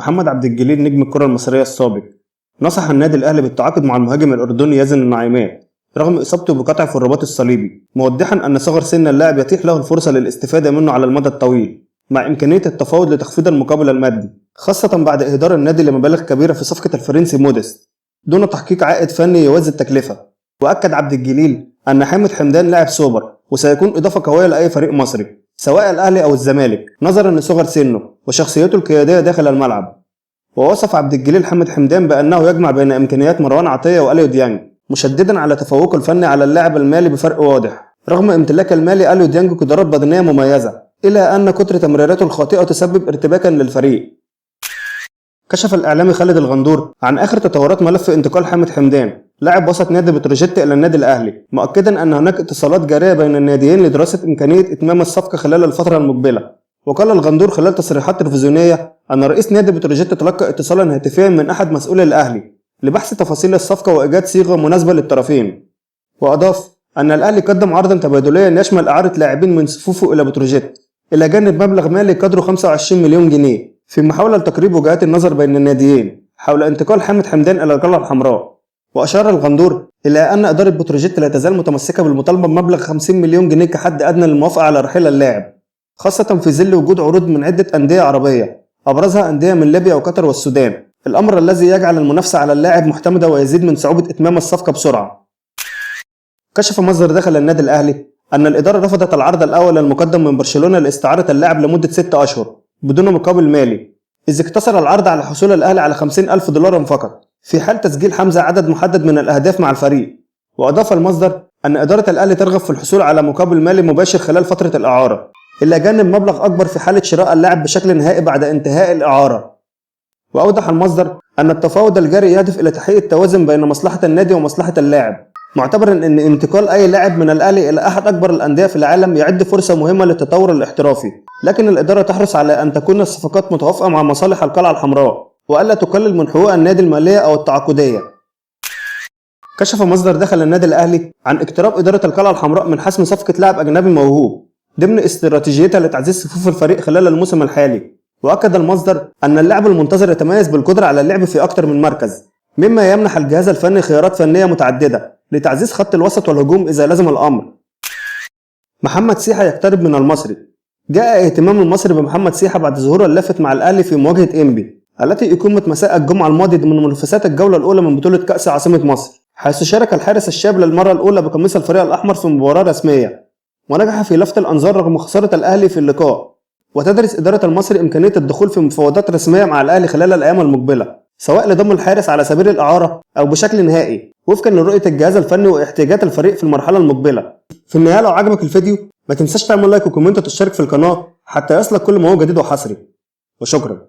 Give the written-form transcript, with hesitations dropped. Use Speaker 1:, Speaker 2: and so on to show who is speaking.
Speaker 1: محمد عبد الجليل نجم الكرة المصرية السابق نصح النادي الأهلي بالتعاقد مع المهاجم الأردني يزن النعيمات رغم إصابته بقطع في الرباط الصليبي، موضحا أن صغر سن اللاعب يتيح له الفرصة للاستفادة منه على المدى الطويل مع إمكانية التفاوض لتخفيض المقابل المادي، خاصة بعد إهدار النادي لمبالغ كبيرة في صفقة الفرنسي موديست دون تحقيق عائد فني يوازي التكلفة. وأكد عبد الجليل أن حامد حمدان لاعب سوبر وسيكون إضافة قوية لأي فريق مصري سواء الأهلي أو الزمالك نظرا لصغر سنه وشخصيته القيادية داخل الملعب. ووصف عبد الجليل حامد حمدان بأنه يجمع بين إمكانيات مروان عطية وأليو ديانج، مشددا على تفوقه الفني على اللاعب المالي بفرق واضح رغم امتلاك المالي أليو ديانج قدرات بدنية مميزة، إلا أن كتر تمريراته الخاطئة تسبب ارتباكا للفريق. كشف الإعلامي خالد الغندور عن آخر تطورات ملف انتقال حامد حمدان لاعب وسط نادي بتروجيت إلى النادي الأهلي، مؤكدا أن هناك اتصالات جارية بين الناديين لدراسة إمكانية إتمام الصفقة خلال الفترة المقبلة. وقال الغندور خلال تصريحات تلفزيونية أن رئيس نادي بتروجيت تلقى اتصالا هاتفيا من أحد مسؤولي الأهلي لبحث تفاصيل الصفقة وإيجاد صيغة مناسبة للطرفين. وأضاف أن الأهلي قدم عرضا تبادليا يشمل إعارة لاعبين من صفوفه إلى بتروجيت إلى جانب مبلغ مالي قدره 25 مليون جنيه في محاولة لتقريب وجهات النظر بين الناديين حول انتقال حامد حمدان إلى القلعة الحمراء. وأشار الغندور إلى أن إدارة بتروجيت لا تزال متمسكة بالمطالبة بمبلغ 50 مليون جنيه كحد أدنى للموافقة على رحيل اللاعب، خاصة في ظل وجود عروض من عدة أندية عربية أبرزها أندية من ليبيا وقطر والسودان، الأمر الذي يجعل المنافسة على اللاعب محتملة ويزيد من صعوبة إتمام الصفقة بسرعة. كشف مصدر داخل النادي الأهلي أن الإدارة رفضت العرض الأول المقدم من برشلونة لاستعارة اللاعب لمدة 6 أشهر بدون مقابل مالي، إذ اقتصر العرض على حصول الأهلي على 50,000 دولار فقط في حال تسجيل حمزة عدد محدد من الأهداف مع الفريق. وأضاف المصدر أن إدارة الأهلي ترغب في الحصول على مقابل مالي مباشر خلال فترة الإعارة إلا جانب مبلغ أكبر في حالة شراء اللاعب بشكل نهائي بعد انتهاء الإعارة. وأوضح المصدر أن التفاوض الجاري يهدف إلى تحقيق التوازن بين مصلحة النادي ومصلحة اللاعب، معتبرا أن انتقال أي لاعب من الأهلي إلى أحد أكبر الأندية في العالم يعد فرصة مهمة للتطور الاحترافي، لكن الإدارة تحرص على أن تكون الصفقات متوافقة مع مصالح القلعة الحمراء وألا تقلل من حقوق النادي المالية أو التعاقدية. كشف مصدر داخل النادي الأهلي عن اقتراب إدارة القلعة الحمراء من حسم صفقة لاعب أجنبي موهوب ضمن استراتيجيتها لتعزيز صفوف الفريق خلال الموسم الحالي. وأكد المصدر أن اللاعب المنتظر يتميز بالقدرة على اللعب في أكثر من مركز، مما يمنح الجهاز الفني خيارات فنية متعددة لتعزيز خط الوسط والهجوم إذا لزم الأمر. محمد سيحة يقترب من المصري. جاء اهتمام المصري بمحمد سيحة بعد ظهوره اللافت مع الأهلي في مواجهة إنبي التي أقيمت مساء الجمعة الماضي ضمن منافسات الجولة الأولى من بطولة كأس عاصمة مصر، حيث شارك الحارس الشاب للمرة الأولى بقميص الفريق الأحمر في مباراة رسمية ونجح في لفت الأنظار رغم خسارة الأهلي في اللقاء. وتدرس إدارة المصري إمكانية الدخول في مفاوضات رسمية مع الأهلي خلال الأيام المقبلة سواء لضم الحارس على سبيل الإعارة أو بشكل نهائي وفقا لرؤية الجهاز الفني واحتياجات الفريق في المرحلة المقبلة. في النهاية لو عجبك الفيديو ما تنساش تعمل لايك وكومنت وتشترك في القناة حتى يصلك كل ما هو جديد وحصري، وشكرا.